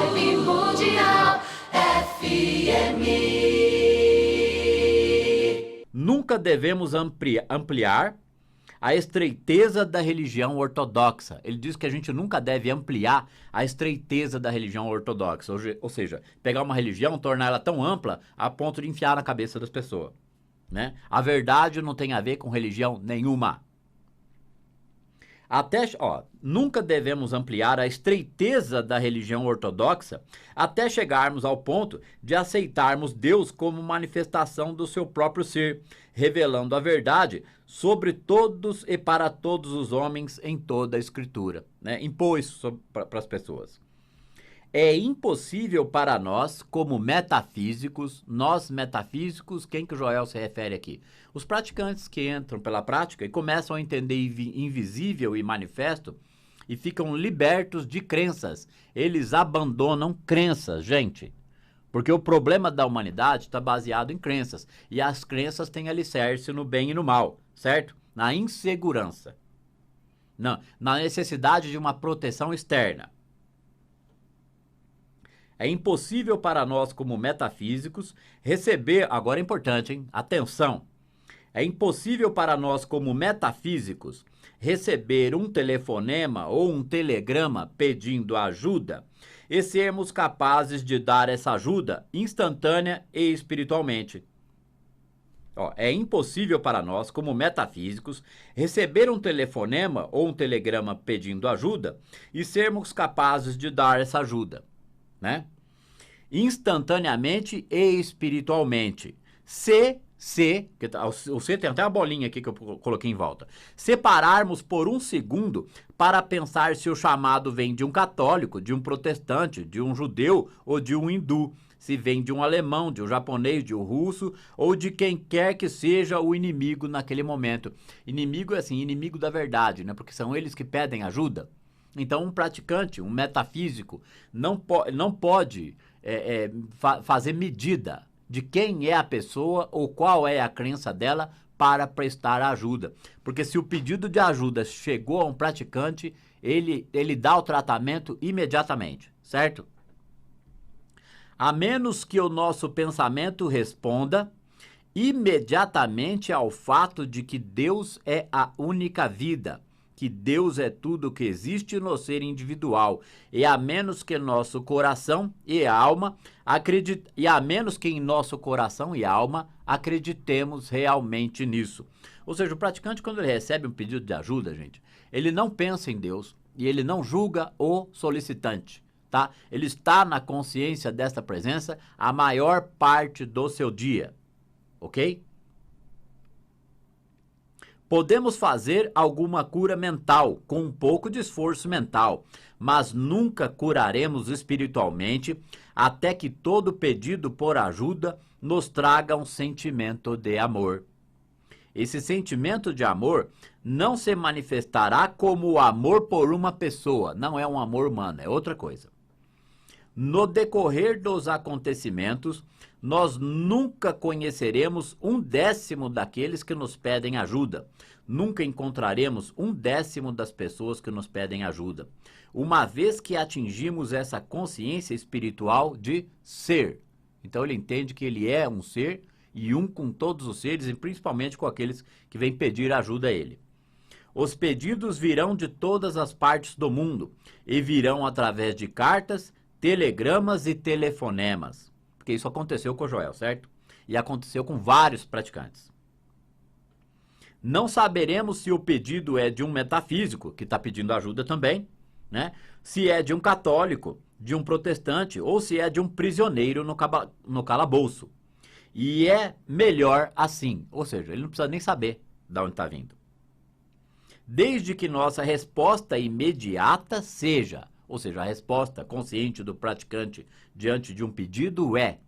Vibe Mundial FM. Nunca devemos ampliar a estreiteza da religião ortodoxa. Ele diz que a gente nunca deve ampliar a estreiteza da religião ortodoxa. Ou seja, pegar uma religião, tornar ela tão ampla a ponto de enfiar na cabeça das pessoas, né? A verdade não tem a ver com religião nenhuma. Nunca devemos ampliar a estreiteza da religião ortodoxa até chegarmos ao ponto de aceitarmos Deus como manifestação do seu próprio ser, revelando a verdade sobre todos e para todos os homens em toda a Escritura, né? Impor isso para as pessoas. É impossível para nós, como metafísicos, quem que o Joel se refere aqui? Os praticantes que entram pela prática e começam a entender invisível e manifesto e ficam libertos de crenças. Eles abandonam crenças, gente. Porque o problema da humanidade está baseado em crenças. E as crenças têm alicerce no bem e no mal, certo? Na insegurança. Na necessidade de uma proteção externa. É impossível para nós, como metafísicos, receber... Agora é importante, hein? Atenção! É impossível para nós, como metafísicos, receber um telefonema ou um telegrama pedindo ajuda e sermos capazes de dar essa ajuda instantânea e espiritualmente. É impossível para nós, como metafísicos, receber um telefonema ou um telegrama pedindo ajuda e sermos capazes de dar essa ajuda, né? Instantaneamente e espiritualmente. O C tem até uma bolinha aqui que eu coloquei em volta. Separarmos por um segundo para pensar se o chamado vem de um católico, de um protestante, de um judeu ou de um hindu. Se vem de um alemão, de um japonês, de um russo ou de quem quer que seja o inimigo naquele momento. Inimigo é assim, inimigo da verdade, né? Porque são eles que pedem ajuda. Então, um praticante, um metafísico, não pode fazer medida de quem é a pessoa ou qual é a crença dela para prestar ajuda. Porque se o pedido de ajuda chegou a um praticante, ele dá o tratamento imediatamente, certo? A menos que o nosso pensamento responda imediatamente ao fato de que Deus é a única vida, que Deus é tudo que existe no ser individual, e a menos que nosso coração e alma em nosso coração e alma acreditemos realmente nisso. Ou seja, o praticante, quando ele recebe um pedido de ajuda, gente, ele não pensa em Deus e ele não julga o solicitante, tá? Ele está na consciência desta presença a maior parte do seu dia, ok? Podemos fazer alguma cura mental, com um pouco de esforço mental, mas nunca curaremos espiritualmente até que todo pedido por ajuda nos traga um sentimento de amor. Esse sentimento de amor não se manifestará como o amor por uma pessoa, não é um amor humano, é outra coisa. No decorrer dos acontecimentos, nós nunca conheceremos 1/10 daqueles que nos pedem ajuda. Nunca encontraremos 1/10 das pessoas que nos pedem ajuda. Uma vez que atingimos essa consciência espiritual de ser. Então ele entende que ele é um ser e um com todos os seres e principalmente com aqueles que vêm pedir ajuda a ele. Os pedidos virão de todas as partes do mundo e virão através de cartas, telegramas e telefonemas. Porque isso aconteceu com o Joel, certo? E aconteceu com vários praticantes. Não saberemos se o pedido é de um metafísico, que está pedindo ajuda também, né? Se é de um católico, de um protestante, ou se é de um prisioneiro no calabouço. E é melhor assim, ou seja, ele não precisa nem saber de onde está vindo. Desde que nossa resposta imediata seja... Ou seja, a resposta consciente do praticante diante de um pedido é: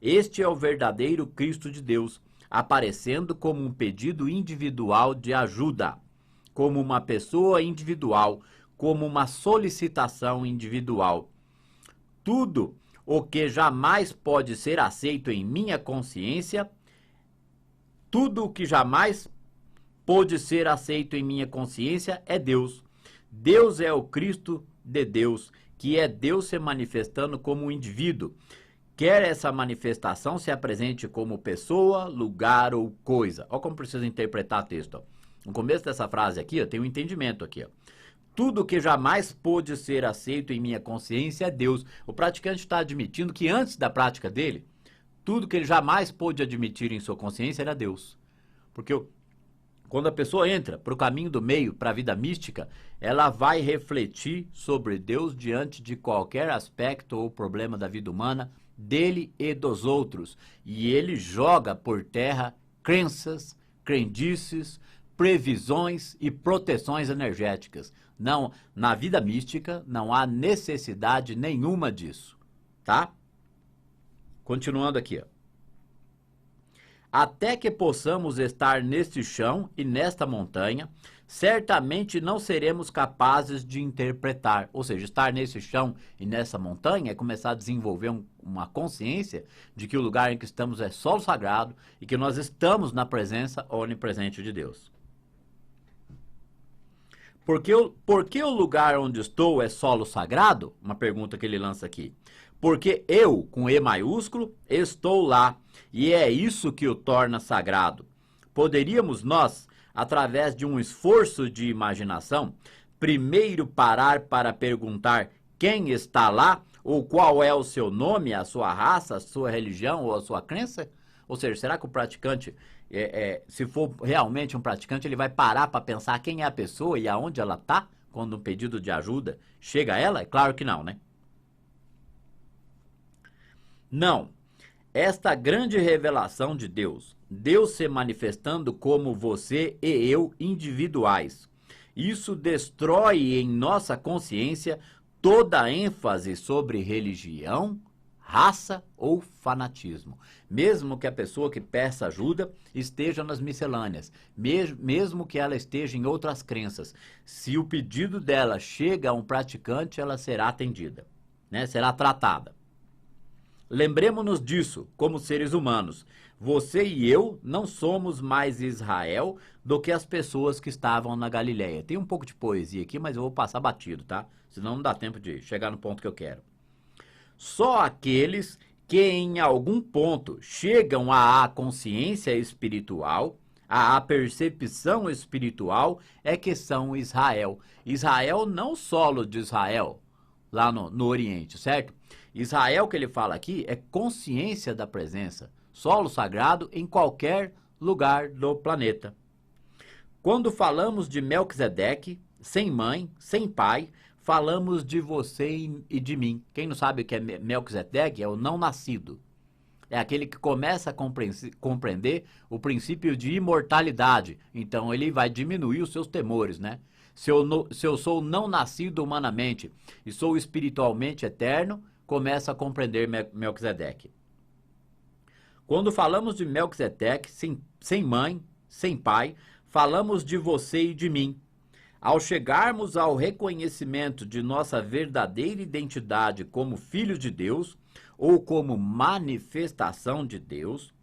este é o verdadeiro Cristo de Deus, aparecendo como um pedido individual de ajuda, como uma pessoa individual, como uma solicitação individual. Tudo o que jamais pode ser aceito em minha consciência, tudo o que jamais pode ser aceito em minha consciência é Deus. Deus é o Cristo de Deus, que é Deus se manifestando como um indivíduo, quer essa manifestação se apresente como pessoa, lugar ou coisa. Olha como precisa interpretar o texto. Ó. No começo dessa frase aqui, ó, tem um entendimento aqui. Ó. Tudo que jamais pôde ser aceito em minha consciência é Deus. O praticante está admitindo que antes da prática dele, tudo que ele jamais pôde admitir em sua consciência era Deus. Porque quando a pessoa entra para o caminho do meio, para a vida mística, ela vai refletir sobre Deus diante de qualquer aspecto ou problema da vida humana, dele e dos outros. E ele joga por terra crenças, crendices, previsões e proteções energéticas. Não, na vida mística não há necessidade nenhuma disso, tá? Continuando aqui, ó. Até que possamos estar neste chão e nesta montanha, certamente não seremos capazes de interpretar. Ou seja, estar nesse chão e nessa montanha é começar a desenvolver uma consciência de que o lugar em que estamos é solo sagrado e que nós estamos na presença onipresente de Deus. Por que o lugar onde estou é solo sagrado? Uma pergunta que ele lança aqui. Porque eu, com E maiúsculo, estou lá, e é isso que o torna sagrado. Poderíamos nós, através de um esforço de imaginação, primeiro parar para perguntar quem está lá, ou qual é o seu nome, a sua raça, a sua religião ou a sua crença? Ou seja, será que o praticante, se for realmente um praticante, ele vai parar para pensar quem é a pessoa e aonde ela está, quando um pedido de ajuda chega a ela? É claro que não, né? Não. Esta grande revelação de Deus, Deus se manifestando como você e eu individuais, isso destrói em nossa consciência toda a ênfase sobre religião, raça ou fanatismo. Mesmo que a pessoa que peça ajuda esteja nas miscelâneas, mesmo que ela esteja em outras crenças, se o pedido dela chega a um praticante, ela será atendida, né? Será tratada. Lembremos-nos disso, como seres humanos. Você e eu não somos mais Israel do que as pessoas que estavam na Galileia. Tem um pouco de poesia aqui, mas eu vou passar batido, tá? Senão não dá tempo de chegar no ponto que eu quero. Só aqueles que em algum ponto chegam à consciência espiritual, à percepção espiritual, é que são Israel. Israel não solo de Israel, lá no Oriente, certo? Israel, que ele fala aqui, é consciência da presença, solo sagrado em qualquer lugar do planeta. Quando falamos de Melquisedeque, sem mãe, sem pai, falamos de você e de mim. Quem não sabe o que é Melquisedeque é o não nascido. É aquele que começa a compreender o princípio de imortalidade. Então ele vai diminuir os seus temores, né? Se eu sou não nascido humanamente e sou espiritualmente eterno, começa a compreender Melquisedeque. Quando falamos de Melquisedeque, sem mãe, sem pai, falamos de você e de mim. Ao chegarmos ao reconhecimento de nossa verdadeira identidade como filhos de Deus, ou como manifestação de Deus,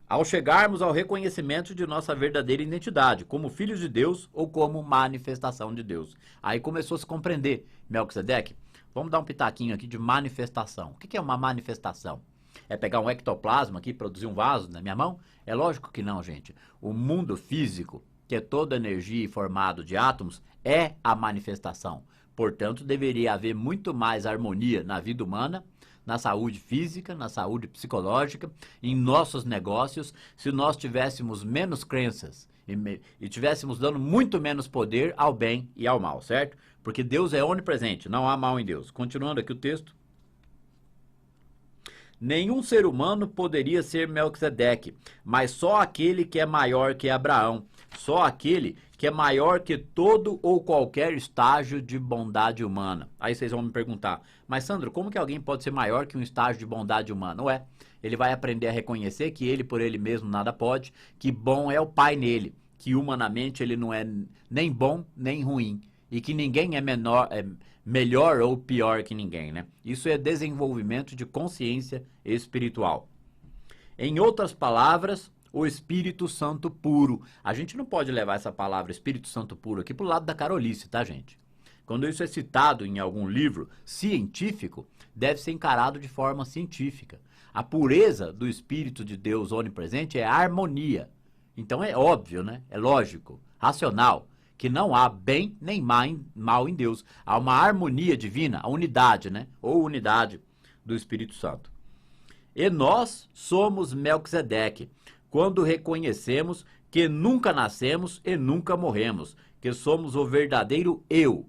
Ao chegarmos ao reconhecimento de nossa verdadeira identidade, como filhos de Deus ou como manifestação de Deus. Aí começou a se compreender, Melquisedeque. Vamos dar um pitaquinho aqui de manifestação. O que é uma manifestação? É pegar um ectoplasma aqui e produzir um vaso na minha mão? É lógico que não, gente. O mundo físico, que é toda energia formado de átomos, é a manifestação. Portanto, deveria haver muito mais harmonia na vida humana, na saúde física, na saúde psicológica, em nossos negócios, se nós tivéssemos menos crenças e tivéssemos dando muito menos poder ao bem e ao mal, certo? Porque Deus é onipresente, não há mal em Deus. Continuando aqui o texto. Nenhum ser humano poderia ser Melquisedeque, mas só aquele que é maior que Abraão, só aquele que é maior que todo ou qualquer estágio de bondade humana. Aí vocês vão me perguntar, mas Sandro, como que alguém pode ser maior que um estágio de bondade humana? Ué, ele vai aprender a reconhecer que ele por ele mesmo nada pode, que bom é o Pai nele, que humanamente ele não é nem bom nem ruim, e que ninguém é melhor ou pior que ninguém, né? Isso é desenvolvimento de consciência espiritual. Em outras palavras, o Espírito Santo puro. A gente não pode levar essa palavra Espírito Santo puro aqui pro lado da carolice, tá, gente? Quando isso é citado em algum livro científico, deve ser encarado de forma científica. A pureza do Espírito de Deus onipresente é a harmonia. Então é óbvio, né? É lógico, racional, que não há bem nem mal em Deus. Há uma harmonia divina, a unidade, né? Ou unidade do Espírito Santo. E nós somos Melquisedeque, quando reconhecemos que nunca nascemos e nunca morremos, que somos o verdadeiro eu.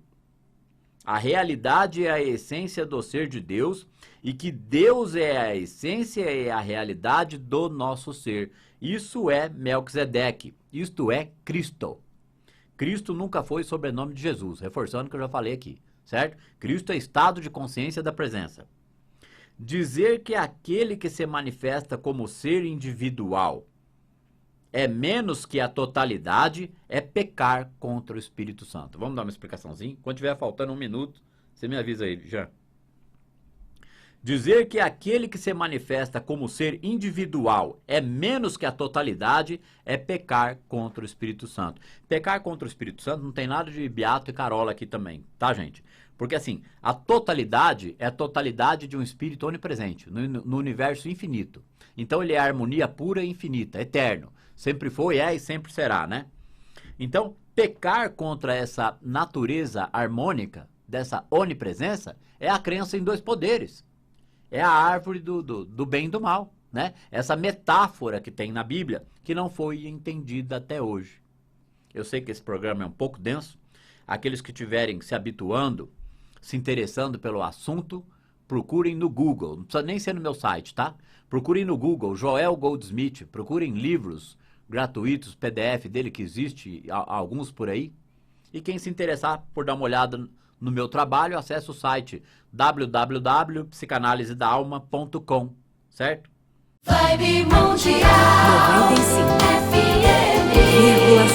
A realidade é a essência do ser de Deus e que Deus é a essência e a realidade do nosso ser. Isso é Melquisedeque, isto é Cristo. Cristo nunca foi sobrenome de Jesus, reforçando o que eu já falei aqui, certo? Cristo é estado de consciência da presença. Dizer que aquele que se manifesta como ser individual é menos que a totalidade é pecar contra o Espírito Santo. Vamos dar uma explicaçãozinha? Quando tiver faltando 1 minuto, você me avisa aí, já. Dizer que aquele que se manifesta como ser individual é menos que a totalidade é pecar contra o Espírito Santo. Pecar contra o Espírito Santo não tem nada de Beato e Carola aqui também, tá, gente? Porque assim, a totalidade é a totalidade de um Espírito onipresente, no universo infinito. Então ele é a harmonia pura e infinita, eterno. Sempre foi, é e sempre será, né? Então, pecar contra essa natureza harmônica, dessa onipresença, é a crença em 2 poderes. É a árvore do bem e do mal, né? Essa metáfora que tem na Bíblia, que não foi entendida até hoje. Eu sei que esse programa é um pouco denso. Aqueles que estiverem se habituando, se interessando pelo assunto, procurem no Google. Não precisa nem ser no meu site, tá? Procurem no Google, Joel Goldsmith. Procurem livros gratuitos, PDF dele, que existe, alguns por aí. E quem se interessar por dar uma olhada no meu trabalho, acesse o site www.psicanalisedaalma.com, certo? Vibe Mundial 95,7. FM